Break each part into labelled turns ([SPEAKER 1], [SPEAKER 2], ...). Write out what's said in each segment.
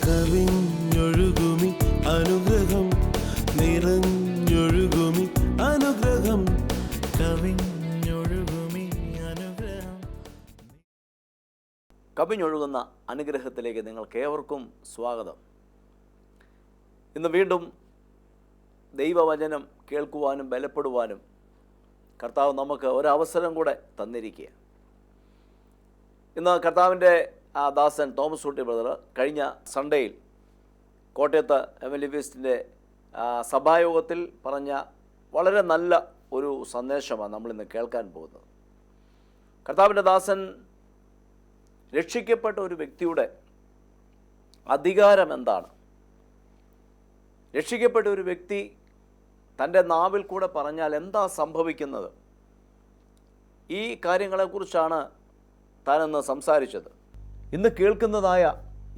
[SPEAKER 1] കവിഞ്ഞൊഴുകുമി അനുഗ്രഹം, നിറഞ്ഞൊഴുകുമി അനുഗ്രഹം, കവിഞ്ഞൊഴുകുമി അനുഗ്രഹം.
[SPEAKER 2] കവിഞ്ഞൊഴുകുന്ന അനുഗ്രഹത്തിലേക്ക് നിങ്ങൾക്കേവർക്കും സ്വാഗതം. ഇന്ന് വീണ്ടും ദൈവവചനം കേൾക്കുവാനും ബലപ്പെടുവാനും കർത്താവ് നമുക്ക് ഒരവസരം കൂടെ തന്നിരിക്കുക. ഇന്ന് കർത്താവിൻ്റെ ദാസൻ തോമസ് ഊട്ടി ബ്രദർ കഴിഞ്ഞ സൺഡേയിൽ കോട്ടയത്ത് എവലിവേസ്റ്റിൻ്റെ സഭായോഗത്തിൽ പറഞ്ഞ വളരെ നല്ല ഒരു സന്ദേശമാണ് നമ്മളിന്ന് കേൾക്കാൻ പോകുന്നത്. കർത്താവിൻ്റെ ദാസൻ രക്ഷിക്കപ്പെട്ട ഒരു വ്യക്തിയുടെ അധികാരം എന്താണ്, രക്ഷിക്കപ്പെട്ട ഒരു വ്യക്തി തൻ്റെ നാവിൽ കൂടെ പറഞ്ഞാൽ എന്താ സംഭവിക്കുന്നത്, ഈ കാര്യങ്ങളെക്കുറിച്ചാണ് താനിന്ന് സംസാരിച്ചത്. ഇന്ന് കേൾക്കുന്നതായ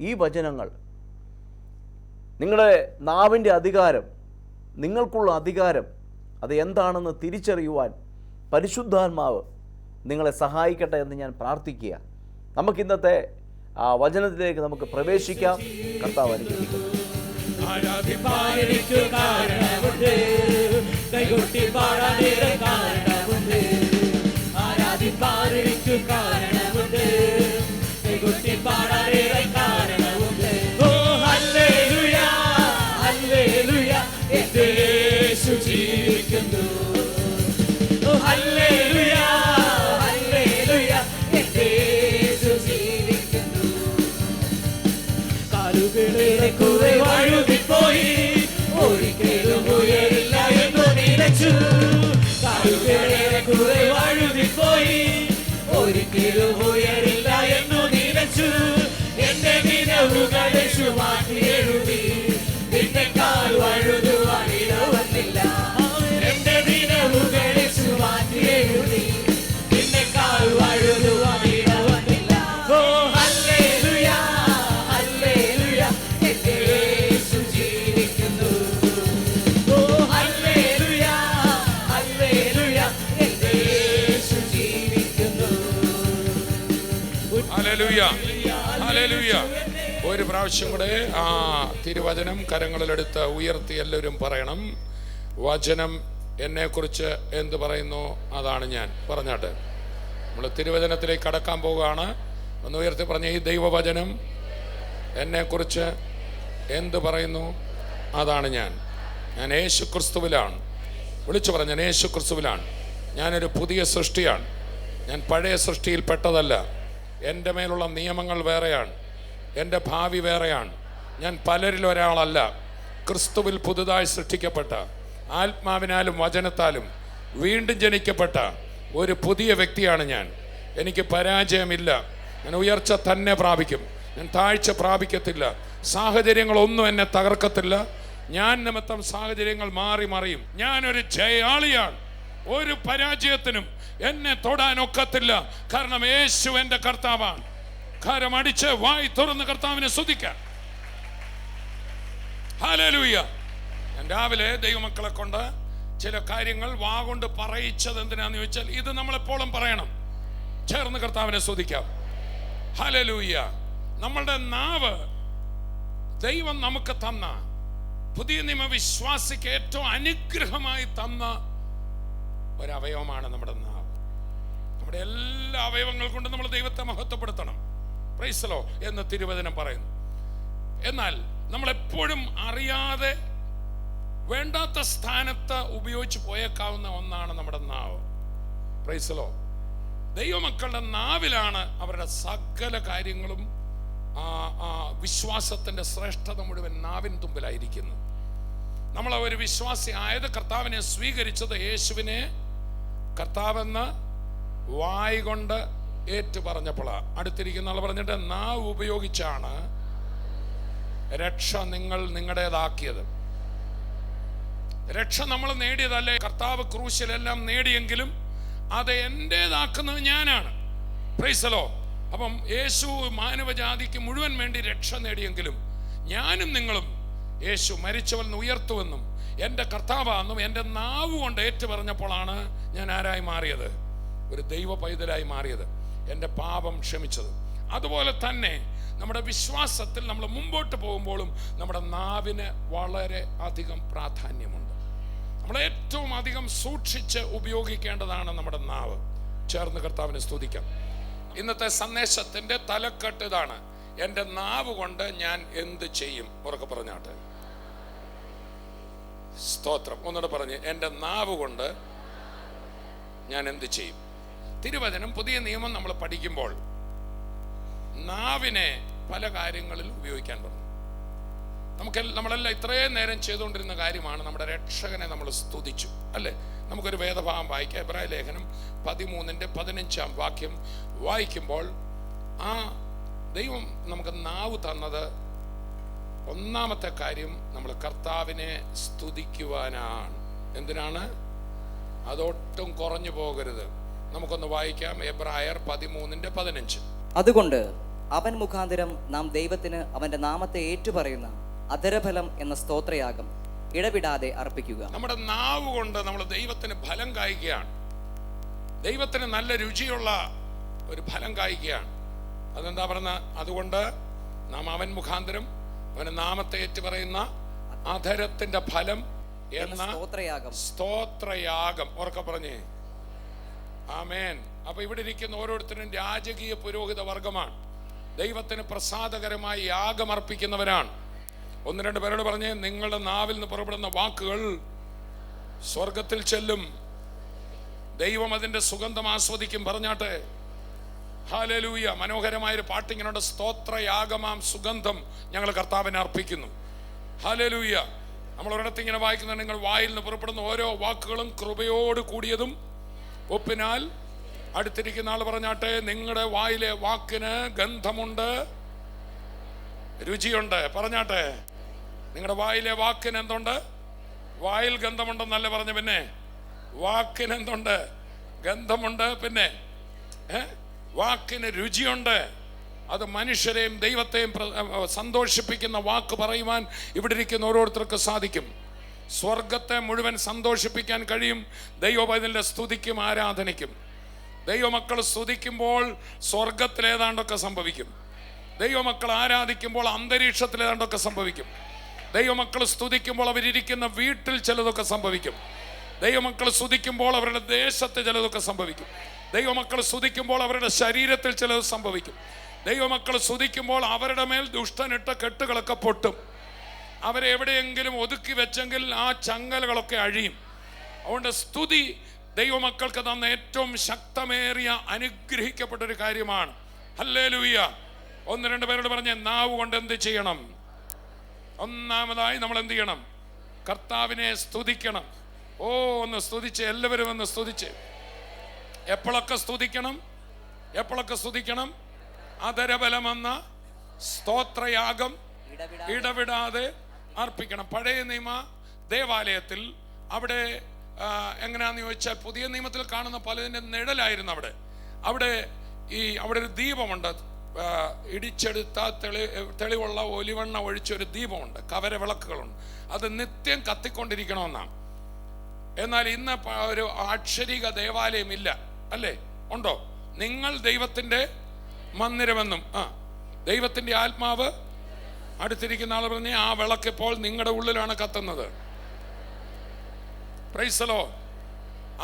[SPEAKER 2] ഈ വചനങ്ങൾ നിങ്ങളുടെ നാവിൻ്റെ അധികാരം, നിങ്ങൾക്കുള്ള അധികാരം അത് എന്താണെന്ന് തിരിച്ചറിയുവാൻ പരിശുദ്ധാത്മാവ് നിങ്ങളെ സഹായിക്കട്ടെ എന്ന് ഞാൻ പ്രാർത്ഥിക്കുക. നമുക്കിന്നത്തെ വചനത്തിലേക്ക് നമുക്ക് പ്രവേശിക്കാം. കർത്താവ് അനുഗ്രഹിക്കുന്നു.
[SPEAKER 3] കുറെ വഴുതിപ്പോയി, ഒരിക്കലും ഉയരില്ല എന്നു നിലച്ചു. കുറെ വഴുതിപ്പോയി, ഒരിക്കലും ഉയരില്ല എന്നു നിലച്ചു. എന്റെ നിലവുകളെ മാറ്റി എഴുതി, നിന്നെക്കാൾ വഴുതുവാൻ ഇടവന്നില്ല. എന്റെ നിലവുകളെ മാറ്റി എഴുതി, നിന്നെക്കാൾ വഴുതുവാൻ ഇടവന്നില്ല. ഓ ഹല്ലേലൂയ, ഹല്ലേലൂയ, എന്റെ യേശു ജീവിക്കുന്നു. ഓ ഹല്ലേലൂയ, ഹല്ലേലൂയ, എന്റെ യേശു ജീവിക്കുന്നു.
[SPEAKER 4] Hallelujah, hallelujah. ഒരു പ്രാവശ്യം കൂടെ ആ തിരുവചനം കരങ്ങളിലെടുത്ത് ഉയർത്തി എല്ലാവരും പറയണം. വചനം എന്നെക്കുറിച്ച് എന്ത് പറയുന്നു അതാണ് ഞാൻ. പറഞ്ഞാട്ടെ, നമ്മൾ തിരുവചനത്തിലേക്ക് കടക്കാൻ പോവുകയാണ്. ഒന്ന് ഉയർത്തി പറഞ്ഞ, ഈ ദൈവവചനം എന്നെക്കുറിച്ച് എന്ത് പറയുന്നു അതാണ് ഞാൻ. ഞാൻ യേശു ക്രിസ്തുവിലാണ്. വിളിച്ചു പറഞ്ഞ, ഞാൻ യേശു ക്രിസ്തുവിലാണ്. ഞാനൊരു പുതിയ സൃഷ്ടിയാണ്. ഞാൻ പഴയ സൃഷ്ടിയിൽപ്പെട്ടതല്ല. എൻ്റെ മേലുള്ള നിയമങ്ങൾ വേറെയാണ്, എൻ്റെ ഭാവി വേറെയാണ്. ഞാൻ പലരിലൊരാളല്ല. ക്രിസ്തുവിൽ പുതുതായി സൃഷ്ടിക്കപ്പെട്ട, ആത്മാവിനാലും വചനത്താലും വീണ്ടും ജനിക്കപ്പെട്ട ഒരു പുതിയ വ്യക്തിയാണ് ഞാൻ. എനിക്ക് പരാജയമില്ല. ഞാൻ ഉയർച്ച തന്നെ പ്രാപിക്കും. ഞാൻ താഴ്ച പ്രാപിക്കത്തില്ല. സാഹചര്യങ്ങളൊന്നും എന്നെ തകർക്കത്തില്ല. ഞാൻ നിമിത്തം സാഹചര്യങ്ങൾ മാറി മറിയും. ഞാനൊരു ജയാളിയാണ്. ഒരു പരാജയത്തിനും എന്നെ തൊടാനൊക്കത്തില്ല. കാരണം യേശു എൻ്റെ കർത്താവാണ്. കരമടിച്ച് വായി തുറന്ന് കർത്താവിനെ സ്തുതിക്കാം. ഹല്ലേലൂയ. ഞാൻ രാവിലെ ദൈവമക്കളെ കൊണ്ട് ചില കാര്യങ്ങൾ വാഗൊണ്ട് പറയിച്ചത് എന്തിനാന്ന് ചോദിച്ചാൽ, ഇത് നമ്മളെപ്പോഴും പറയണം. ചേർന്ന് കർത്താവിനെ സ്തുതിക്കാം. ഹല്ലേലൂയ. നമ്മളുടെ നാവ് ദൈവം നമുക്ക് തന്ന, പുതിയ നിയമ വിശ്വാസിക്ക് ഏറ്റവും അനുഗ്രഹമായി തന്ന ഒരവയവമാണ് നമ്മുടെ നാവ്. നമ്മുടെ എല്ലാ അവയവങ്ങൾ കൊണ്ട് നമ്മൾ ദൈവത്തെ മഹത്വപ്പെടുത്തണം. പ്രൈസ് ദി ലോർഡ് എന്ന് തിരുവചനം പറയുന്നു. എന്നാൽ നമ്മളെപ്പോഴും അറിയാതെ വേണ്ടാത്ത സ്ഥാനത്ത് ഉപയോഗിച്ച് പോയേക്കാവുന്ന ഒന്നാണ് നമ്മുടെ നാവ്. Praise the Lord. ദൈവമക്കളുടെ നാവിലാണ് അവരുടെ സകല കാര്യങ്ങളും. വിശ്വാസത്തിന്റെ ശ്രേഷ്ഠത മുഴുവൻ നാവിൻ തുമ്പിലായിരിക്കുന്നു. നമ്മൾ ഒരു വിശ്വാസി ആയത്, കർത്താവിനെ സ്വീകരിച്ചത്, യേശുവിനെ കർത്താവെന്ന് വായ് കൊണ്ട് ഏറ്റു പറഞ്ഞപ്പോഴാണ്. അടുത്തിരിക്കുന്ന ആൾ പറഞ്ഞിട്ട്, നാവ് ഉപയോഗിച്ചാണ് രക്ഷ നിങ്ങൾ നിങ്ങളുടേതാക്കിയത്. രക്ഷ നമ്മൾ നേടിയതല്ലേ. കർത്താവ് ക്രൂശിലെല്ലാം നേടിയെങ്കിലും അത് എന്റേതാക്കുന്നത് ഞാനാണ്. Praise the Lord. അപ്പം യേശു മാനവജാതിക്ക് മുഴുവൻ വേണ്ടി രക്ഷ നേടിയെങ്കിലും ഞാനും നിങ്ങളും യേശു മരിച്ചവൻ ഉയർത്തുവെന്നും എൻ്റെ കർത്താവാണെന്നും എൻ്റെ നാവ് കൊണ്ട് ഏറ്റു പറഞ്ഞപ്പോഴാണ് ഞാൻ ആരായി മാറിയത്? ഒരു ദൈവ പൈതലായി മാറിയത്, എൻ്റെ പാപം ക്ഷമിച്ചത്. അതുപോലെ തന്നെ നമ്മുടെ വിശ്വാസത്തിൽ നമ്മൾ മുമ്പോട്ട് പോകുമ്പോഴും നമ്മുടെ നാവിന് വളരെ അധികം പ്രാധാന്യമുണ്ട്. നമ്മൾ ഏറ്റവും അധികം സൂക്ഷിച്ച് ഉപയോഗിക്കേണ്ടതാണ് നമ്മുടെ നാവ്. ചേർന്ന് കർത്താവിനെ സ്തുതിക്കാം. ഇന്നത്തെ സന്ദേശത്തിന്റെ തലക്കെട്ട് ഇതാണ്: എൻ്റെ നാവ് കൊണ്ട് ഞാൻ എന്ത് ചെയ്യും? ഉറക്കെ പറഞ്ഞാട്ടെ. സ്തോത്രം. ഒന്നുകൂടെ പറഞ്ഞ്, എൻ്റെ നാവ് കൊണ്ട് ഞാൻ എന്ത് ചെയ്യും? തിരുവചനം, പുതിയ നിയമം നമ്മൾ പഠിക്കുമ്പോൾ നാവിനെ പല കാര്യങ്ങളിൽ ഉപയോഗിക്കാൻ പറഞ്ഞു. നമ്മളെല്ലാം ഇത്രയും നേരം ചെയ്തുകൊണ്ടിരുന്ന കാര്യമാണ് നമ്മുടെ രക്ഷകനെ നമ്മൾ സ്തുതിച്ചു, അല്ലേ? നമുക്കൊരു വേദഭാഗം വായിക്കാം. എബ്രായ ലേഖനം 13:15 വാക്യം വായിക്കുമ്പോൾ ആ ദൈവം നമുക്ക് നാവ് തന്നത് ഒന്നാമത്തെ കാര്യം നമ്മൾ കർത്താവിനെ സ്തുതിക്കുവാനാണ്. എന്തിനാണ്? അതൊട്ടും കുറഞ്ഞു പോകരുത്. നമുക്കൊന്ന് വായിക്കാം. എബ്രായർ 13:15.
[SPEAKER 5] അതുകൊണ്ട് അവൻ മുഖാന്തരം നാം ദൈവത്തിന് അവന്റെ നാമത്തെ ഏറ്റുപറയുന്ന അധരഫലം എന്ന സ്തോത്രയാഗം ഇടവിടാതെ അർപ്പിക്കുക.
[SPEAKER 4] നമ്മുടെ നാവ് കൊണ്ട് നമ്മൾ ദൈവത്തിന് ഫലം കായ്ക്കുകയാണ്. ദൈവത്തിന് നല്ല രുചിയുള്ള ഒരു ഫലം കായ്ക്കുകയാണ്. അതെന്താ പറഞ്ഞ? അതുകൊണ്ട് നാം അവൻ മുഖാന്തരം അവന്റെ നാമത്തെ ഏറ്റുപറയുന്ന അധരത്തിന്റെ ഫലം എന്ന സ്തോത്രയാഗം. ഉറക്കെ പറഞ്ഞേ ആമേൻ. അപ്പൊ ഇവിടെ ഇരിക്കുന്ന ഓരോരുത്തരും രാജകീയ പുരോഹിത വർഗമാണ്. ദൈവത്തിന് പ്രസാദകരമായി യാഗമർപ്പിക്കുന്നവരാണ്. ഒന്ന് രണ്ട് പേരോട് പറഞ്ഞേ, നിങ്ങളുടെ നാവിൽ നിന്ന് പുറപ്പെടുന്ന വാക്കുകൾ സ്വർഗത്തിൽ ചെല്ലും, ദൈവം അതിന്റെ സുഗന്ധം ആസ്വദിക്കും. പറഞ്ഞാട്ടെ ഹല്ലേലൂയ. മനോഹരമായൊരു പാട്ടിങ്ങനുണ്ട്: സ്തോത്രയാഗമാം സുഗന്ധം ഞങ്ങൾ കർത്താവിനെ അർപ്പിക്കുന്നു. ഹല്ലേലൂയ. നമ്മൾ ഒരിടത്ത് ഇങ്ങനെ വായിക്കുന്നത്, നിങ്ങൾ വായിൽ നിന്ന് പുറപ്പെടുന്ന ഓരോ വാക്കുകളും കൃപയോട് കൂടിയതും ഒപ്പിനാൽ അടുത്തിരിക്കുന്ന ആൾ പറഞ്ഞാട്ടെ, നിങ്ങളുടെ വായിലെ വാക്കിന് ഗന്ധമുണ്ട്, രുചിയുണ്ട്. പറഞ്ഞാട്ടെ, നിങ്ങളുടെ വായിലെ വാക്കിന് എന്തുണ്ട്? വായിൽ ഗന്ധമുണ്ടെന്നല്ല പറഞ്ഞു, പിന്നെ വാക്കിന് എന്തുണ്ട്? ഗന്ധമുണ്ട്. പിന്നെ വാക്കിന് രുചിയുണ്ട്. അത് മനുഷ്യരെയും ദൈവത്തെയും സന്തോഷിപ്പിക്കുന്ന വാക്ക് പറയുവാൻ ഇവിടെ ഇരിക്കുന്ന ഓരോരുത്തർക്ക് സാധിക്കും. സ്വർഗത്തെ മുഴുവൻ സന്തോഷിപ്പിക്കാൻ കഴിയും ദൈവപൈതലിന്റെ സ്തുതിക്കും ആരാധനയ്ക്കും. ദൈവമക്കൾ സ്തുതിക്കുമ്പോൾ സ്വർഗത്തിൽ ഏതാണ്ടൊക്കെ സംഭവിക്കും. ദൈവമക്കൾ ആരാധിക്കുമ്പോൾ അന്തരീക്ഷത്തിൽ ഏതാണ്ടൊക്കെ സംഭവിക്കും. ദൈവമക്കൾ സ്തുതിക്കുമ്പോൾ അവരിയ്ക്കുന്ന വീട്ടിൽ ചിലതൊക്കെ സംഭവിക്കും. ദൈവമക്കൾ സ്തുതിക്കുമ്പോൾ അവരുടെ ദേശത്ത് ചിലതൊക്കെ സംഭവിക്കും. ദൈവമക്കൾ സ്തുതിക്കുമ്പോൾ അവരുടെ ശരീരത്തിൽ ചിലത് സംഭവിക്കും. ദൈവമക്കൾ സ്തുതിക്കുമ്പോൾ അവരുടെ മേൽ ദുഷ്ടനിട്ട കെട്ടുകളൊക്കെ പൊട്ടും. അവരെ എവിടെയെങ്കിലും ഒതുക്കി വെച്ചെങ്കിൽ ആ ചങ്ങലകളൊക്കെ അഴിയും. അതുകൊണ്ട് സ്തുതി ദൈവമക്കൾക്ക് തന്ന ഏറ്റവും ശക്തമേറിയ അനുഗ്രഹിക്കപ്പെട്ടൊരു കാര്യമാണ്. ഹല്ലേലൂയ. ഒന്ന് രണ്ട് പേരോട് പറഞ്ഞ, നാവ് കൊണ്ട് എന്ത് ചെയ്യണം? ഒന്നാമതായി നമ്മൾ എന്ത് ചെയ്യണം? കർത്താവിനെ സ്തുതിക്കണം. ഒന്ന് സ്തുതിച്ച്, എല്ലാവരും ഒന്ന് സ്തുതിച്ച്. എപ്പോഴൊക്കെ സ്തുതിക്കണം? എപ്പോഴൊക്കെ സ്തുതിക്കണം? അധരബലമെന്ന സ്തോത്രയാഗം ഇടവിടാതെ അർപ്പിക്കണം. പഴയ നിയമ ദേവാലയത്തിൽ അവിടെ എങ്ങനെയാന്ന് ചോദിച്ചാൽ, പുതിയ നിയമത്തിൽ കാണുന്ന പലതിൻ്റെ നിഴലായിരുന്നു അവിടെ. അവിടെ ഒരു ദീപമുണ്ട്, ഇടിച്ചെടുത്ത തെളിവുള്ള ഒലിവെണ്ണ ഒഴിച്ചൊരു ദീപമുണ്ട്, കവര വിളക്കുകളുണ്ട്. അത് നിത്യം കത്തിക്കൊണ്ടിരിക്കണമെന്നാണ്. എന്നാൽ ഇന്ന് ഒരു അക്ഷരിക ദേവാലയം ഇല്ല, അല്ലേ? ഉണ്ടോ? നിങ്ങൾ ദൈവത്തിൻ്റെ മന്ദിരമെന്നും ദൈവത്തിൻ്റെ ആത്മാവ് അടുത്തിരിക്കുന്ന ആൾ പറഞ്ഞ്, ആ വിളക്കിപ്പോൾ നിങ്ങളുടെ ഉള്ളിലാണ് കത്തുന്നത്. Praise the Lord.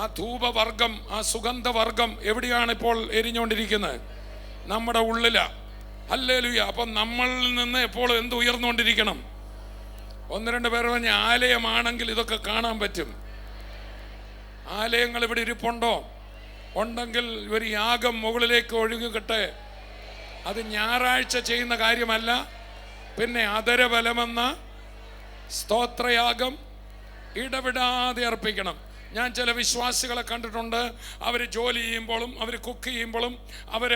[SPEAKER 4] ആ ധൂപവർഗം, ആ സുഗന്ധവർഗം എവിടെയാണ് ഇപ്പോൾ എരിഞ്ഞുകൊണ്ടിരിക്കുന്നത്? നമ്മുടെ ഉള്ളിലാ. ഹല്ലേലൂയ. അപ്പം നമ്മളിൽ നിന്ന് എപ്പോഴും എന്ത് ഉയർന്നുകൊണ്ടിരിക്കണം? ഒന്ന് രണ്ട് പേർ പറഞ്ഞ, ആലയമാണെങ്കിൽ ഇതൊക്കെ കാണാൻ പറ്റും. ആലയങ്ങൾ ഇവിടെ ഇരിപ്പുണ്ടോ? ഉണ്ടെങ്കിൽ ഒരു യാഗം മുകളിലേക്ക് ഒഴുകട്ടെ. അത് ഞായറാഴ്ച ചെയ്യുന്ന കാര്യമല്ല. പിന്നെ അധരബലമെന്ന സ്തോത്രയാഗം ഇടവിടാതെ അർപ്പിക്കണം. ഞാൻ ചില വിശ്വാസികളെ കണ്ടിട്ടുണ്ട്, അവർ ജോലി ചെയ്യുമ്പോഴും, അവർ കുക്ക് ചെയ്യുമ്പോഴും, അവർ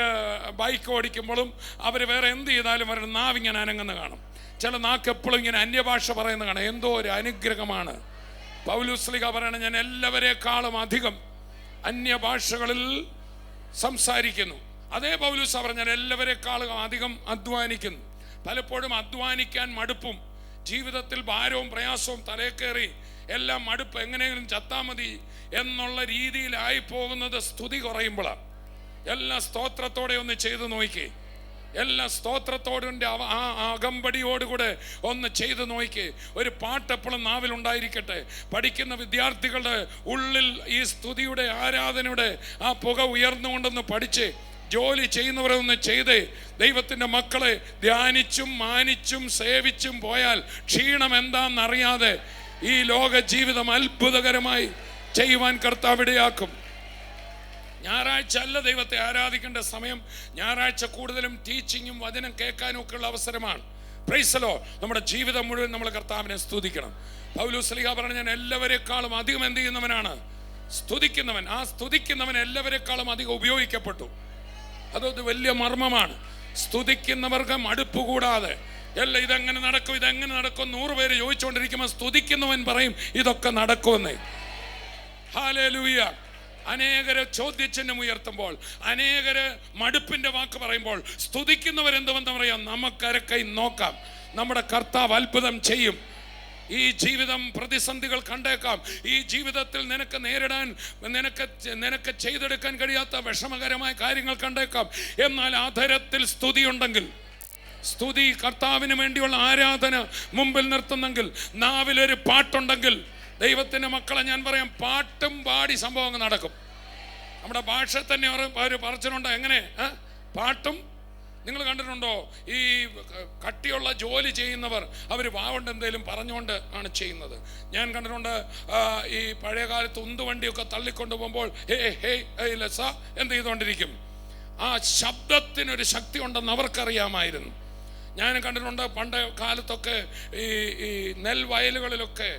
[SPEAKER 4] ബൈക്ക് ഓടിക്കുമ്പോഴും, അവർ വേറെ എന്ത് ചെയ്താലും അവരുടെ നാവ് ഇങ്ങനെ അനങ്ങുന്ന കാണും. ചില നാക്ക് എപ്പോഴും ഇങ്ങനെ അന്യഭാഷ പറയുന്ന കാണാം. എന്തോ ഒരു അനുഗ്രഹമാണ്. പൗലോസ്ലീഹ പറയണ, ഞാൻ എല്ലാവരെക്കാളും അധികം അന്യഭാഷകളിൽ സംസാരിക്കുന്നു. അതേ പൗലോസ് പറഞ്ഞ, ഞാൻ എല്ലാവരെക്കാളും അധികം അധ്വാനിക്കുന്നു. പലപ്പോഴും അധ്വാനിക്കാൻ മടുപ്പും ജീവിതത്തിൽ ഭാരവും പ്രയാസവും തലേ കയറി എല്ലാം മടുപ്പ്, എങ്ങനെയെങ്കിലും ചത്താ മതി എന്നുള്ള രീതിയിലായി പോകുന്നത് സ്തുതി കുറയുമ്പോഴാണ്. എല്ലാ സ്തോത്രത്തോടെ ഒന്ന് ചെയ്തു നോക്കി, എല്ലാ സ്തോത്രത്തോടെ ആ അകമ്പടിയോടുകൂടെ ഒന്ന് ചെയ്തു നോക്കി. ഒരു പാട്ടെപ്പോഴും നാവിലുണ്ടായിരിക്കട്ടെ. പഠിക്കുന്ന വിദ്യാർത്ഥികളുടെ ഉള്ളിൽ ഈ സ്തുതിയുടെ ആരാധനയുടെ ആ പുക ഉയർന്നുകൊണ്ടൊന്ന് പഠിച്ച്, ജോലി ചെയ്യുന്നവരെ ഒന്ന് ചെയ്തേ. ദൈവത്തിൻ്റെ മക്കളെ ധ്യാനിച്ചും മാനിച്ചും സേവിച്ചും പോയാൽ ക്ഷീണം എന്താണെന്നറിയാതെ ഈ ലോക ജീവിതം അത്ഭുതകരമായി ചെയ്യുവാൻ കർത്താവ് ഇടയാക്കും. ഞായറാഴ്ച അല്ല ദൈവത്തെ ആരാധിക്കേണ്ട സമയം. ഞായറാഴ്ച കൂടുതലും ടീച്ചിങ്ങും വചനം കേൾക്കാനും ഒക്കെയുള്ള അവസരമാണ്. Praise the Lord. നമ്മുടെ ജീവിതം മുഴുവൻ നമ്മൾ കർത്താവിനെ സ്തുതിക്കണം. പൗലോസ് ശ്ലീഹ പറഞ്ഞു, ഞാൻ എല്ലാവരെക്കാളും അധികം എന്ത് ചെയ്യുന്നവനാണ്? സ്തുതിക്കുന്നവൻ. ആ സ്തുതിക്കുന്നവൻ എല്ലാവരെക്കാളും അധികം ഉപയോഗിക്കപ്പെട്ടു. അതൊരു വലിയ മർമ്മമാണ്. സ്തുതിക്കുന്നവർക്ക് മടുപ്പ് കൂടാതെ എല്ലാം ഇതെങ്ങനെ നടക്കും ഇതെങ്ങനെ നടക്കും 100 പേര് ചോദിച്ചുകൊണ്ടിരിക്കുമ്പോൾ സ്തുതിക്കുന്നവൻ പറയും ഇതൊക്കെ നടക്കുമെന്ന്. ഹല്ലേലൂയ. അനേകരെ ചോദ്യചിഹ്നം ഉയർത്തുമ്പോൾ, അനേകര് മടുപ്പിന്റെ വാക്ക് പറയുമ്പോൾ, സ്തുതിക്കുന്നവരെന്തുവെന്ന് പറയാം, നമുക്കരക്കൈ നോക്കാം, നമ്മുടെ കർത്താവ് അത്ഭുതം ചെയ്യും. ഈ ജീവിതം പ്രതിസന്ധികൾ കണ്ടേക്കാം. ഈ ജീവിതത്തിൽ നിനക്ക് നേരിടാൻ നിനക്ക് ചെയ്തെടുക്കാൻ കഴിയാത്ത വിഷമകരമായ കാര്യങ്ങൾ കണ്ടേക്കാം. എന്നാൽ ആധരത്തിൽ സ്തുതി ഉണ്ടെങ്കിൽ, സ്തുതി കർത്താവിന് വേണ്ടിയുള്ള ആരാധന മുമ്പിൽ നിർത്തുന്നെങ്കിൽ, നാവിലൊരു പാട്ടുണ്ടെങ്കിൽ, ദൈവത്തിൻ്റെ മക്കളെ ഞാൻ പറയാം, പാട്ടും പാടി സംഭവങ്ങൾ നടക്കും. നമ്മുടെ ഭാഷ തന്നെ ഒരു പറച്ചിലുണ്ട്. എങ്ങനെ പാട്ടും? നിങ്ങൾ കണ്ടിട്ടുണ്ടോ? ഈ കട്ടിയുള്ള ജോലി ചെയ്യുന്നവർ അവർ വാവുകൊണ്ട് എന്തെങ്കിലും പറഞ്ഞുകൊണ്ട് ആണ് ചെയ്യുന്നത്. ഞാൻ കണ്ടിട്ടുണ്ട്. ഈ പഴയ കാലത്ത് ഉന്തുവണ്ടിയൊക്കെ തള്ളിക്കൊണ്ട് പോകുമ്പോൾ ഹേ ഹേ ലസ എന്ത് ചെയ്തുകൊണ്ടിരിക്കും? ആ ശബ്ദത്തിനൊരു ശക്തി ഉണ്ടെന്ന് അവർക്കറിയാമായിരുന്നു. ഞാൻ കണ്ടിട്ടുണ്ട് പണ്ട് കാലത്തൊക്കെ ഈ നെൽവയലുകളിലൊക്കെ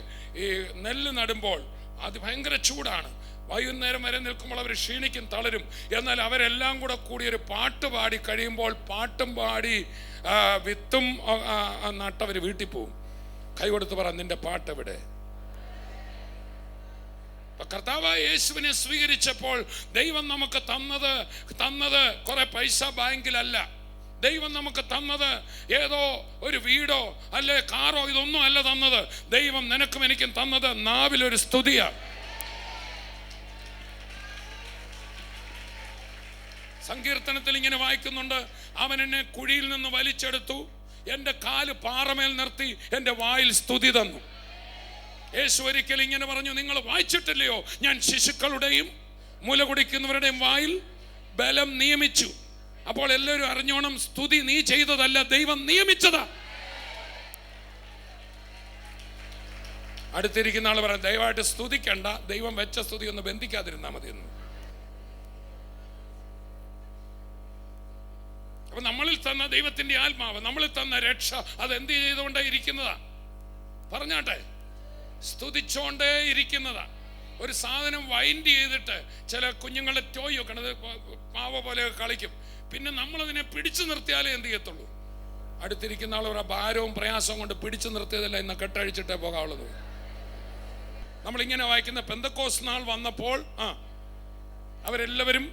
[SPEAKER 4] ഈ നെല്ല് നടുമ്പോൾ അത് ഭയങ്കര ചൂടാണ്. വൈകുന്നേരം വരെ നിൽക്കുമ്പോൾ അവർ ക്ഷീണിക്കും, തളരും. എന്നാൽ അവരെല്ലാം കൂടി ഒരു പാട്ട് പാടി കഴിയുമ്പോൾ, പാട്ടും പാടി വിത്തും നട്ടവർ വീട്ടിൽ പോവും. കൈ കൊടുത്ത് പറ, നിന്റെ പാട്ട് എവിടെ? കർത്താവായ യേശുവിനെ സ്വീകരിച്ചപ്പോൾ ദൈവം നമുക്ക് തന്നത് കുറെ പൈസ ബാങ്കിലല്ല. ദൈവം നമുക്ക് തന്നത് ഏതോ ഒരു വീടോ അല്ലെ കാറോ ഇതൊന്നും അല്ല തന്നത്. ദൈവം നിനക്കും എനിക്കും തന്നത് നാവിലൊരു സ്തുതിയാണ്. സങ്കീർത്തനത്തിൽ ഇങ്ങനെ വായിക്കുന്നുണ്ട്, അവൻ എന്നെ കുഴിയിൽ നിന്ന് വലിച്ചെടുത്തു, എൻ്റെ കാല് പാറമേൽ നിർത്തി, എൻ്റെ വായിൽ സ്തുതി തന്നു. യേശു ഒരിക്കൽ ഇങ്ങനെ പറഞ്ഞു, നിങ്ങൾ വായിച്ചിട്ടില്ലയോ, ഞാൻ ശിശുക്കളുടെയും മുല കുടിക്കുന്നവരുടെയും വായിൽ ബലം നിയമിച്ചു. അപ്പോൾ എല്ലാവരും അറിഞ്ഞോണം, സ്തുതി നീ ചെയ്തതല്ല, ദൈവം നിയമിച്ചതാ. അടുത്തിരിക്കുന്ന ആൾ പറയാം, ദയവായിട്ട് സ്തുതിക്കണ്ട, ദൈവം വെച്ച സ്തുതി ഒന്ന് ബന്ധിക്കാതിരുന്നാൽ മതി എന്ന്. അപ്പൊ നമ്മളിൽ തന്ന ദൈവത്തിന്റെ ആത്മാവ്, നമ്മളിൽ തന്ന രക്ഷ, അതെന്ത് ചെയ്തുകൊണ്ടേ ഇരിക്കുന്നതാ? പറഞ്ഞാട്ടെ, സ്തുതിച്ചോണ്ടേ ഇരിക്കുന്നതാ. ഒരു സാധനം വൈൻഡ് ചെയ്തിട്ട് ചില കുഞ്ഞുങ്ങളെ ടോയ് വെക്കണത് പാവ പോലെ കളിക്കും. പിന്നെ നമ്മളതിനെ പിടിച്ചു നിർത്തിയാലേ എന്ത് ചെയ്യത്തുള്ളൂ? അടുത്തിരിക്കുന്ന ആൾ ഭാരവും പ്രയാസവും കൊണ്ട് പിടിച്ചു നിർത്തിയതല്ല, ഇന്ന് കെട്ടഴിച്ചിട്ടേ പോകാവുള്ളത്. നമ്മളിങ്ങനെ വായിക്കുന്ന പെന്തക്കോസ്ത് നാൾ വന്നപ്പോൾ അവരെല്ലാവരും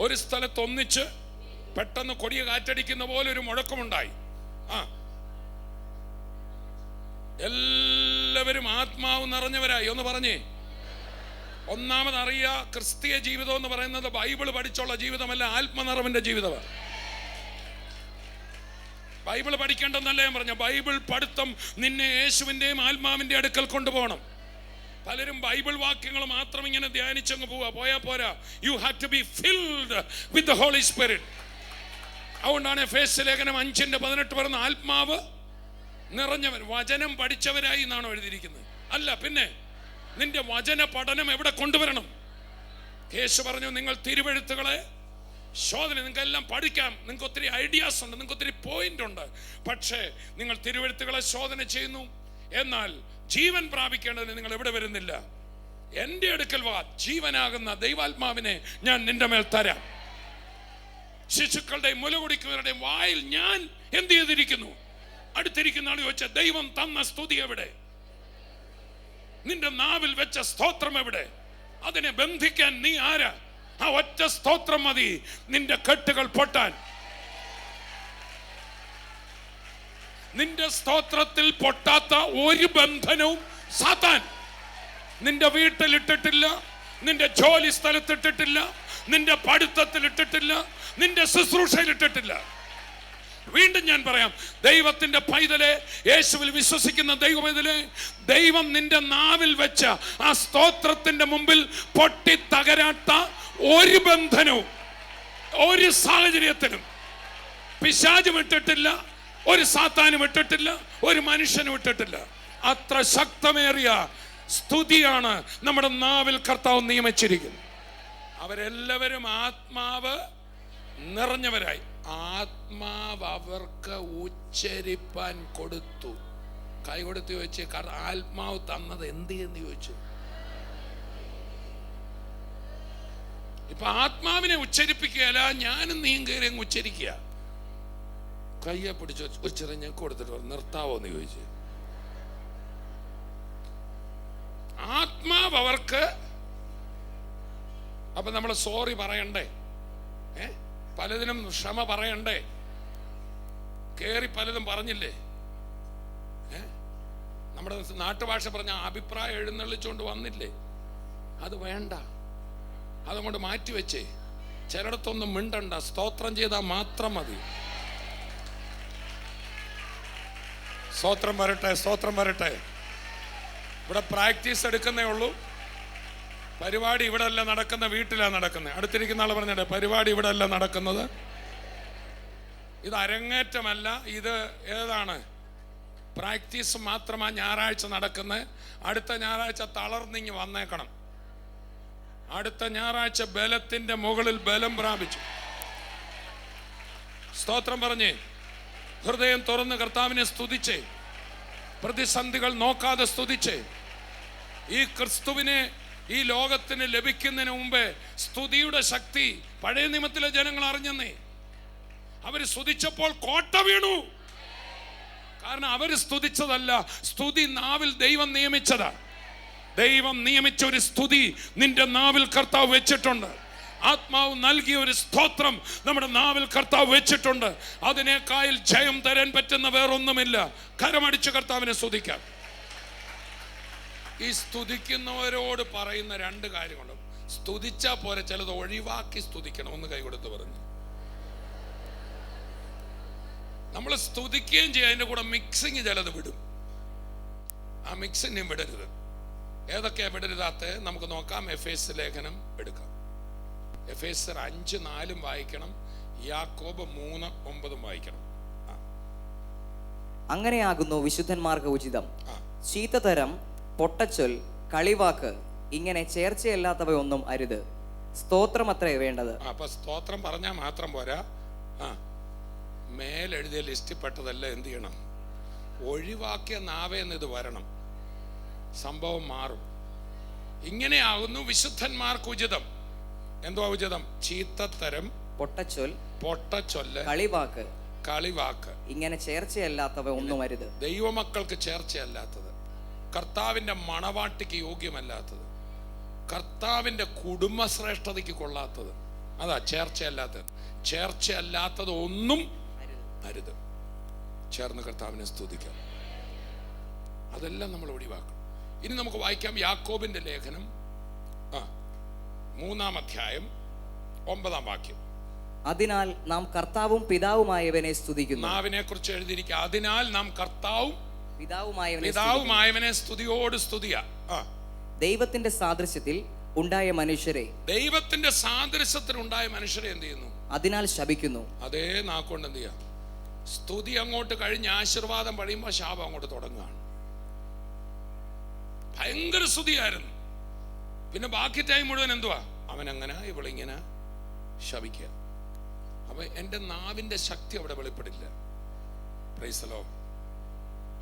[SPEAKER 4] ഒരു സ്ഥലത്ത് ഒന്നിച്ച് പെട്ടെന്ന് കൊടിയ കാറ്റടിക്കുന്ന പോലെ ഒരു മുഴക്കമുണ്ടായി. എല്ലാവരും ആത്മാവ് നിറഞ്ഞവരായി. ഒന്ന് പറഞ്ഞേ. ഒന്നാമത് അറിയുക, ക്രിസ്തീയ ജീവിതം എന്ന് പറയുന്നത് ബൈബിൾ പഠിച്ചുള്ള ജീവിതമല്ല, ആത്മനിറവിന്റെ ജീവിതമാണ്. ബൈബിൾ പഠിക്കേണ്ടെന്നല്ല ഞാൻ പറഞ്ഞു. ബൈബിൾ പഠിത്തം നിന്നെ യേശുവിൻ്റെയും ആത്മാവിൻ്റെ അടുക്കൽ കൊണ്ടുപോകണം. പലരും ബൈബിൾ വാക്യങ്ങൾ മാത്രം ഇങ്ങനെ ധ്യാനിച്ചങ്ങ് പോയാൽ പോരാ. You have to be filled with the Holy Spirit. അതുകൊണ്ടാണ് എഫേസ്യ ലേഖനം 5:18 പറയുന്ന ആത്മാവ് നിറഞ്ഞവൻ. വചനം പഠിച്ചവരായി എന്നാണോ എഴുതിയിരിക്കുന്നത്? അല്ല, പിന്നെ നിന്റെ വചന പഠനം എവിടെ കൊണ്ടുവരണം? യേശു പറഞ്ഞു, നിങ്ങൾ തിരുവെഴുത്തുകളെ ശോധന, നിങ്ങൾക്ക് എല്ലാം പഠിക്കാം, നിങ്ങൾക്ക് ഒത്തിരി ഐഡിയാസ് ഉണ്ട്, നിങ്ങൾക്ക് ഒത്തിരി പോയിന്റ് ഉണ്ട്. പക്ഷേ നിങ്ങൾ തിരുവെഴുത്തുകളെ ശോധന ചെയ്യുന്നു, എന്നാൽ ജീവൻ പ്രാപിക്കേണ്ടതിന് നിങ്ങൾ എവിടെ വരുന്നില്ല? എൻ്റെ അടുക്കൽ വാ, ജീവനാകുന്ന ദൈവാത്മാവിനെ ഞാൻ നിന്റെ മേൽ തരാം. ശിശുക്കളുടെയും മുല കുടിക്കുന്നവരുടെയും വായിൽ ഞാൻ എന്ത് ചെയ്തിരിക്കുന്നു? അടുത്തിരിക്കുന്ന ആൾ ചോദിച്ച, ദൈവം തന്ന സ്തുതി എവിടെ? നിന്റെ നാവിൽ വെച്ച സ്തോത്രം എവിടെ? അതിനെ ബന്ധിക്കാൻ നീ ആരാ? ആ ഒറ്റ സ്തോത്രം മതി നിന്റെ കെട്ടുകൾ പൊട്ടാൻ. നിന്റെ സ്തോത്രത്തിൽ പൊട്ടാത്ത ഒരു ബന്ധനവും സാത്താൻ നിന്റെ വീട്ടിൽ ഇട്ടിട്ടില്ല, നിന്റെ ജോലി സ്ഥലത്തിട്ടിട്ടില്ല, നിന്റെ പഠിത്തത്തിൽ ഇട്ടിട്ടില്ല, നിന്റെ ശുശ്രൂഷയിൽ ഇട്ടിട്ടില്ല. വീണ്ടും ഞാൻ പറയാം, ദൈവത്തിന്റെ പൈതലെ, യേശുവിൽ വിശ്വസിക്കുന്ന ദൈവപൈതലെ, ദൈവം നിന്റെ നാവിൽ വെച്ച ആ സ്തോത്രത്തിന്റെ മുമ്പിൽ പൊട്ടി തകരാത്ത ഒരു ബന്ധനവും ഒരു സാഹചര്യത്തിലും പിശാചും ഇട്ടിട്ടില്ല, ഒരു സാത്താനും ഇട്ടിട്ടില്ല, ഒരു മനുഷ്യനും ഇട്ടിട്ടില്ല. അത്ര ശക്തമേറിയ സ്തുതിയാണ് നമ്മുടെ നാവിൽ കർത്താവ് നിയമിച്ചിരിക്കുന്നത്. അവരെല്ലാവരും ആത്മാവ് നിറഞ്ഞവരായി. ആത്മാവ് അവർക്ക് ഉച്ചരിപ്പാൻ കൊടുത്തു. കൈ കൊടുത്ത് ചോദിച്ചു, കാരണം ആത്മാവ് തന്നത് എന്ത് എന്ന് ചോദിച്ചു. ഇപ്പൊ ആത്മാവിനെ ഉച്ചരിപ്പിക്കുകയല്ല, ഞാനും നീയും കയറി അങ്ങ് ഉച്ചരിക്കുക. കയ്യെ പിടിച്ച് ഒരു ചെറിയ ഞാൻ കൊടുത്തിട്ട് നിർത്താവോ എന്ന് ചോദിച്ചു. ആത്മാവ് അവർക്ക്. അപ്പൊ നമ്മൾ സോറി പറയണ്ടേ? പലതിനും ക്ഷമ പറയണ്ടേ? കേറി പലതും പറഞ്ഞില്ലേ? നമ്മുടെ നാട്ടുഭാഷ പറഞ്ഞ അഭിപ്രായം എഴുന്നള്ളിച്ചുകൊണ്ട് വന്നില്ലേ? അത് വേണ്ട, അതങ്ങോട്ട് മാറ്റിവെച്ചേ. ചിലയിടത്തൊന്നും മിണ്ടണ്ട, സ്തോത്രം ചെയ്താൽ മാത്രം മതി. സ്തോത്രം വരട്ടെ, സ്തോത്രം വരട്ടെ. ഇവിടെ പ്രാക്ടീസ് എടുക്കുന്നേ ഉള്ളൂ. പരിപാടി ഇവിടെ അല്ല നടക്കുന്ന, വീട്ടിലാണ് നടക്കുന്നത്. അടുത്തിരിക്കുന്ന ആൾ പറഞ്ഞിട്ട് പരിപാടി ഇവിടെ അല്ല നടക്കുന്നത്. ഇത് അരങ്ങേറ്റമല്ല, ഇത് ഏതാണ്? പ്രാക്ടീസ് മാത്രമാണ് ഞായറാഴ്ച നടക്കുന്നത്. അടുത്ത ഞായറാഴ്ച തളർന്നിങ്ങ് വന്നേക്കണം. അടുത്ത ഞായറാഴ്ച ബലത്തിന്റെ മുകളിൽ ബലം പ്രാപിച്ചു. സ്തോത്രം പറഞ്ഞേ, ഹൃദയം തുറന്ന് കർത്താവിനെ സ്തുതിച്ചേ, പ്രതിസന്ധികൾ നോക്കാതെ സ്തുതിച്ചേ. ഈ ക്രിസ്തുവിനെ ഈ ലോകത്തിന് ലഭിക്കുന്നതിന് മുമ്പേ സ്തുതിയുടെ ശക്തി പഴയ നിയമത്തിലെ ജനങ്ങൾ അറിഞ്ഞെന്നേ. അവര് സ്തുതിച്ചപ്പോൾ കോട്ട വീണു. കാരണം അവര് സ്തുതിച്ചതല്ല, സ്തുതി നാവിൽ ദൈവം നിയമിച്ചതാ. ദൈവം നിയമിച്ച ഒരു സ്തുതി നിന്റെ നാവിൽ കർത്താവ് വെച്ചിട്ടുണ്ട്. ആത്മാവ് നൽകിയ ഒരു സ്തോത്രം നമ്മുടെ നാവിൽ കർത്താവ് വെച്ചിട്ടുണ്ട്. അതിനേക്കാൾ ജയം തരാൻ പറ്റുന്ന വേറൊന്നുമില്ല. കരമടിച്ച് കർത്താവിനെ സ്തുതിക്കാം. ഈ സ്തുതിക്കുന്നവരോട് പറയുന്ന രണ്ട് കാര്യങ്ങളുണ്ട്. സ്തുതിച്ചാ പോരെ, ചിലത് ഒഴിവാക്കി സ്തുതിക്കണം. ഒന്ന് കൈകൊടുത്ത് പറഞ്ഞു. നമ്മൾ സ്തുതിക്കുകയും ചെയ്യും, അതിന്റെ കൂടെ മിക്സിങ് ചിലത് വിടും. ആ മിക്സിങ് വിടരുത്. ഏതൊക്കെയാ വിടരുതാത്ത നമുക്ക് നോക്കാം. എഫേസ് ലേഖനം എടുക്കാം. എഫേസർ 5:4 വായിക്കണം. യാക്കോബ് 3:9 വായിക്കണം.
[SPEAKER 5] അങ്ങനെയാകുന്നു വിശുദ്ധന്മാർക്ക് ഉചിതം. ചീത്തതരം, പൊട്ടച്ചൊൽ, കളിവാക്ക്, ഇങ്ങനെ ചേർച്ചയല്ലാത്തവ ഒന്നും അരുത്. സ്തോത്രം അത്രേ വേണ്ടത്.
[SPEAKER 4] അപ്പൊ സ്തോത്രം പറഞ്ഞാൽ മാത്രം പോരാ. മേലെഴുതിയ ലിസ്റ്റിൽ പെട്ടതല്ല എന്ത് ചെയ്യണം? ഒഴിവാക്കിയ നാവേന്ന് ഇത് വരണം. സംഭവം മാറും. ഇങ്ങനെയാകുന്നു വിശുദ്ധന്മാർക്ക് ഉചിതം. എന്തോ ഉചിതം? ചീത്തത്തരം, പൊട്ടച്ചൊല്ല്, കളിവാക്ക്, ഇങ്ങനെ
[SPEAKER 5] ചേർച്ചയല്ലാത്തവ ഒന്നും അരുത്.
[SPEAKER 4] ദൈവമക്കൾക്ക് ചേർച്ചയല്ലാത്തത്, കർത്താവിന്റെ മണവാട്ടിക്ക് യോഗ്യമല്ലാത്തത്, കർത്താവിന്റെ കുടുംബശ്രേഷ്ഠതയ്ക്ക് കൊള്ളാത്തത്, അതാ ചേർച്ചയല്ലാത്തത്. ചേർച്ചയല്ലാത്തത് ഒന്നും അരുത്. ചേർന്ന് കർത്താവിനെ സ്തുതിക്കാം. അതെല്ലാം നമ്മൾ ഒഴിവാക്കണം. ഇനി നമുക്ക് വായിക്കാം യാക്കോബിന്റെ ലേഖനം 3-ാം അധ്യായം 9-ാം വാക്യം.
[SPEAKER 5] അതിനാൽ നാം കർത്താവും പിതാവുമായവനെ സ്തുതിക്കുന്നു.
[SPEAKER 4] നാവിനെ കുറിച്ച് എഴുതിയിരിക്കുക. അതിനാൽ നാം കർത്താവും പിതാവുമായവനെ സ്തുതിയോട് സ്തുതിയാ.
[SPEAKER 5] ദൈവത്തിന്റെ സാദൃശ്യത്തിൽ ഉണ്ടായ മനുഷ്യരെ,
[SPEAKER 4] ദൈവത്തിന്റെ സാദൃശ്യത്തിൽ ഉണ്ടായ മനുഷ്യരെ എന്ത് ചെയ്യുന്നു?
[SPEAKER 5] അതിനാൽ ശപിക്കുന്നു.
[SPEAKER 4] അതേ നാക്കൊണ്ട് എന്ത് ചെയ്യാം? സ്തുതി അങ്ങോട്ട് കഴിഞ്ഞ് ആശീർവാദം പഴിയുമ്പോ ശാപം അങ്ങോട്ട് തുടങ്ങുകയാണ്. ഭയങ്കര സ്തുതിയായിരുന്നു. പിന്നെ ബാക്കി ടൈം മുഴുവൻ എന്തുവാ? അവനങ്ങനെ ഇവളിങ്ങനെ ശപിക്കുക. അപ്പൊ എൻ്റെ നാവിന്റെ ശക്തി അവിടെ വെളിപ്പെടില്ല. Praise the Lord.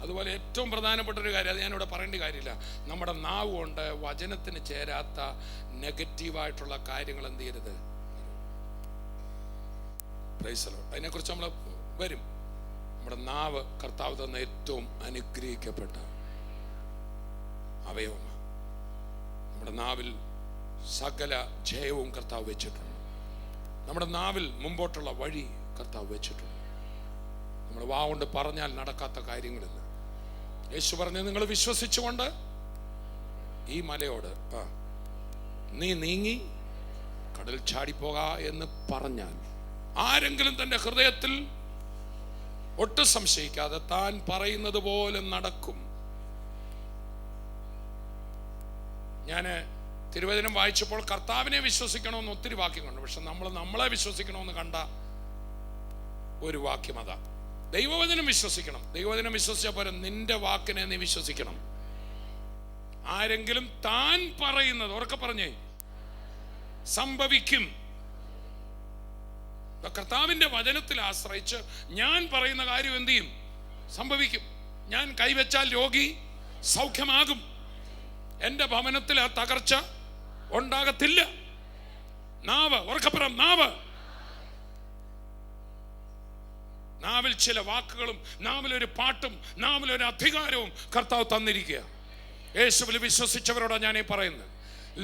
[SPEAKER 4] അതുപോലെ ഏറ്റവും പ്രധാനപ്പെട്ട ഒരു കാര്യം, അത് ഞാനിവിടെ പറയേണ്ട കാര്യമില്ല, നമ്മുടെ നാവ് കൊണ്ട് വചനത്തിന് ചേരാത്ത നെഗറ്റീവായിട്ടുള്ള കാര്യങ്ങൾ എന്ത് ചെയ്യരുത്. Praise the Lord. അതിനെക്കുറിച്ച് നമ്മൾ വരും. നമ്മുടെ നാവ് കർത്താവ് തന്ന ഏറ്റവും അനുഗ്രഹിക്കപ്പെട്ട അവയവമാണ്. നമ്മുടെ നാവിൽ സകല ജയവും കർത്താവ് വെച്ചിട്ടുണ്ട്. നമ്മുടെ നാവിൽ മുമ്പോട്ടുള്ള വഴി കർത്താവ് വെച്ചിട്ടുണ്ട്. നമ്മൾ നമ്മൾ വാ കൊണ്ട് പറഞ്ഞാൽ നടക്കാത്ത കാര്യങ്ങളില്ല. യേശു പറഞ്ഞു, നിങ്ങൾ വിശ്വസിച്ചുകൊണ്ട് ഈ മലയോട് നീ നീങ്ങി കടൽ ചാടിപ്പോക എന്ന് പറഞ്ഞാൽ, ആരെങ്കിലും തൻ്റെ ഹൃദയത്തിൽ ഒട്ടും സംശയിക്കാതെ താൻ പറയുന്നത് പോലെ നടക്കും. ഞാൻ തിരുവചനം വായിച്ചപ്പോൾ കർത്താവിനെ വിശ്വസിക്കണമെന്ന് ഒത്തിരി വാക്യങ്ങളുണ്ട്. പക്ഷെ നമ്മളെ വിശ്വസിക്കണമെന്ന് കണ്ട ഒരു വാക്യം അതാ, ദൈവവചനം വിശ്വസിക്കണം. ദൈവവചനം വിശ്വസിച്ചാൽ പോരാ, നിന്റെ വാക്കിനെ നീ വിശ്വസിക്കണം. ആരെങ്കിലും താൻ പറയുന്നത്, ഉറക്കെ പറഞ്ഞേ, സംഭവിക്കും. കർത്താവിന്റെ വചനത്തിൽ ആശ്രയിച്ച് ഞാൻ പറയുന്ന കാര്യം എന്ത് ചെയ്യും? സംഭവിക്കും. ഞാൻ കൈവച്ചാൽ രോഗി സൗഖ്യമാകും. എൻ്റെ ഭവനത്തിൽ ആ തകർച്ച ഉണ്ടാകത്തില്ല. നാവ്, ഉറക്കപ്പുറം നാവ്. നാവിൽ ചില വാക്കുകളും നാവിലൊരു പാട്ടും നാവിലൊരു അധികാരവും കർത്താവ് തന്നിരിക്കുക. യേശുവിൽ വിശ്വസിച്ചവരോടാണ് ഞാനീ പറയുന്നത്.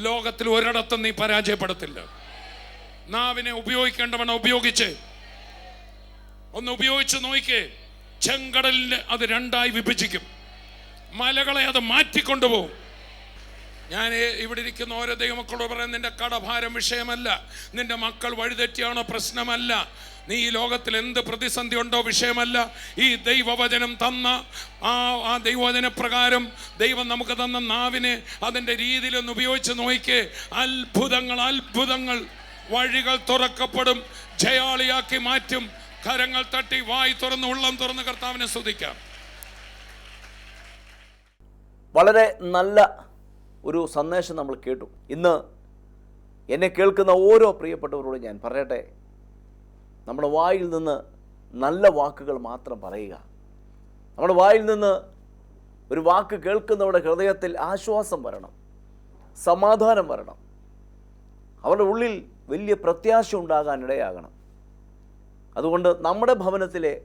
[SPEAKER 4] ലോകത്തിൽ ഒരിടത്തും നീ പരാജയപ്പെടത്തില്ല. നാവിനെ ഉപയോഗിക്കേണ്ടവണ്ണം ഉപയോഗിച്ച് ഒന്ന് ഉപയോഗിച്ച് നോക്കിക്കേ. ചെങ്കടലിന് അത് രണ്ടായി വിഭജിക്കും. മലകളെ അത് മാറ്റിക്കൊണ്ടുപോകും. ഞാൻ ഇവിടെ ഇരിക്കുന്ന ഓരോ ദൈവമക്കളോട് പറയാൻ, നിന്റെ കടഭാരം വിഷയമല്ല, നിന്റെ മക്കൾ വഴിതെറ്റിയാണോ പ്രശ്നമല്ല, നീ ഈ ലോകത്തിൽ എന്ത് പ്രതിസന്ധി ഉണ്ടോ വിഷയമല്ല. ഈ ദൈവവചനം തന്ന ആ ദൈവവചന പ്രകാരം ദൈവം നമുക്ക് തന്ന നാവിനെ അതിൻ്റെ രീതിയിലൊന്ന് ഉപയോഗിച്ച് നോക്കിക്കേ. അത്ഭുതങ്ങൾ വഴികൾ തുറക്കപ്പെടും, ജയാളിയാക്കി മാറ്റും. കരങ്ങൾ തട്ടി വായി തുറന്ന് ഉള്ളം തുറന്ന് കർത്താവിനെ സ്തുതിക്കാം.
[SPEAKER 2] വളരെ നല്ല ഒരു സന്ദേശം നമ്മൾ കേട്ടു. ഇന്ന് എന്നെ കേൾക്കുന്ന ഓരോ പ്രിയപ്പെട്ടവരോടും ഞാൻ പറയട്ടെ, നമ്മുടെ വായിൽ നിന്ന് നല്ല വാക്കുകൾ മാത്രം പറയുക. നമ്മുടെ വായിൽ നിന്ന് ഒരു വാക്ക് കേൾക്കുന്നവരുടെ ഹൃദയത്തിൽ ആശ്വാസം വരണം, സമാധാനം വരണം, അവരുടെ ഉള്ളിൽ വലിയ പ്രത്യാശ ഉണ്ടാകാൻ ഇടയാകണം. അതുകൊണ്ട് നമ്മുടെ ഭവനത്തിലെ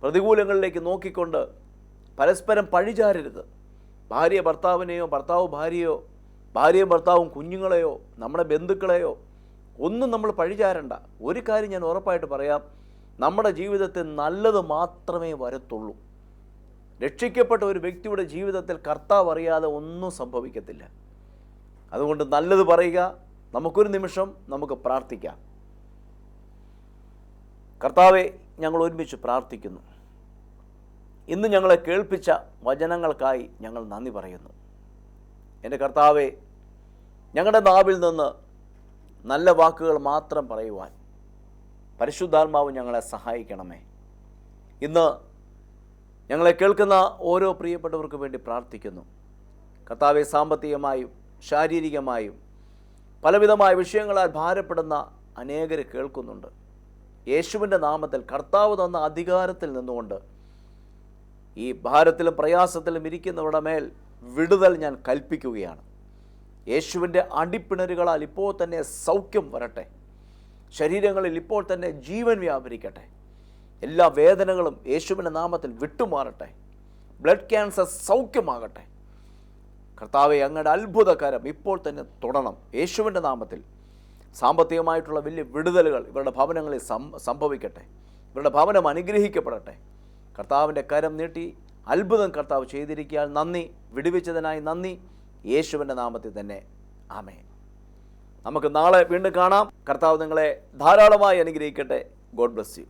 [SPEAKER 2] പ്രതികൂലങ്ങളിലേക്ക് നോക്കിക്കൊണ്ട് പരസ്പരം പഴിചാരരുത്. ഭാര്യ ഭർത്താവിനെയോ, ഭർത്താവ് ഭാര്യയോ, ഭാര്യയും ഭർത്താവും കുഞ്ഞുങ്ങളെയോ, നമ്മുടെ ബന്ധുക്കളെയോ ഒന്നും നമ്മൾ പഴിചാരണ്ട. ഒരു കാര്യം ഞാൻ ഉറപ്പായിട്ട് പറയാം, നമ്മുടെ ജീവിതത്തിൽ നല്ലത് മാത്രമേ വരത്തുള്ളൂ. രക്ഷിക്കപ്പെട്ട ഒരു വ്യക്തിയുടെ ജീവിതത്തിൽ കർത്താവ് അറിയാതെ ഒന്നും സംഭവിക്കത്തില്ല. അതുകൊണ്ട് നല്ലത് പറയുക. നമുക്കൊരു നിമിഷം നമുക്ക് പ്രാർത്ഥിക്കാം. കർത്താവെ, ഞങ്ങൾ ഒരുമിച്ച് പ്രാർത്ഥിക്കുന്നു. ഇന്ന് ഞങ്ങളെ കേൾപ്പിച്ച വചനങ്ങൾക്കായി ഞങ്ങൾ നന്ദി പറയുന്നു. എൻ്റെ കർത്താവെ, ഞങ്ങളുടെ നാവിൽ നിന്ന് നല്ല വാക്കുകൾ മാത്രം പറയുവാൻ പരിശുദ്ധാത്മാവ് ഞങ്ങളെ സഹായിക്കണമേ. ഇന്ന് ഞങ്ങളെ കേൾക്കുന്ന ഓരോ പ്രിയപ്പെട്ടവർക്ക് വേണ്ടി പ്രാർത്ഥിക്കുന്നു. കർത്താവെ, സാമ്പത്തികമായും ശാരീരികമായും പലവിധമായ വിഷയങ്ങളാൽ ഭാരപ്പെടുന്ന അനേകർ കേൾക്കുന്നുണ്ട്. യേശുവിൻ്റെ നാമത്തിൽ കർത്താവ് തന്ന അധികാരത്തിൽ നിന്നുകൊണ്ട് ഈ ഭാരത്തിലും പ്രയാസത്തിലും ഇരിക്കുന്നവരുടെ മേൽ വിടുതൽ ഞാൻ കൽപ്പിക്കുകയാണ്. യേശുവിൻ്റെ അടിപ്പിണരുകളാൽ ഇപ്പോൾ തന്നെ സൗഖ്യം വരട്ടെ. ശരീരങ്ങളിൽ ഇപ്പോൾ തന്നെ ജീവൻ വ്യാപരിക്കട്ടെ. എല്ലാ വേദനകളും യേശുവിൻ്റെ നാമത്തിൽ വിട്ടുമാറട്ടെ. ബ്ലഡ് ക്യാൻസർ സൗഖ്യമാകട്ടെ. കർത്താവെ, അങ്ങയുടെ അത്ഭുതകരം ഇപ്പോൾ തന്നെ തൊടണം യേശുവിൻ്റെ നാമത്തിൽ. സാമ്പത്തികമായിട്ടുള്ള വലിയ വിടുതലുകൾ ഇവരുടെ ഭവനങ്ങളിൽ സംഭവിക്കട്ടെ. ഇവരുടെ ഭവനം അനുഗ്രഹിക്കപ്പെടട്ടെ. കർത്താവിൻ്റെ കരം നീട്ടി അത്ഭുതം കർത്താവ് ചെയ്തിരിക്കാൻ നന്ദി. വിടുവിച്ചതിനായി നന്ദി. യേശുവിൻ്റെ നാമത്തിൽ തന്നെ ആമേൻ. നമുക്ക് നാളെ വീണ്ടും കാണാം. കർത്താവ് നിങ്ങളെ ധാരാളമായി അനുഗ്രഹിക്കട്ടെ. God bless you.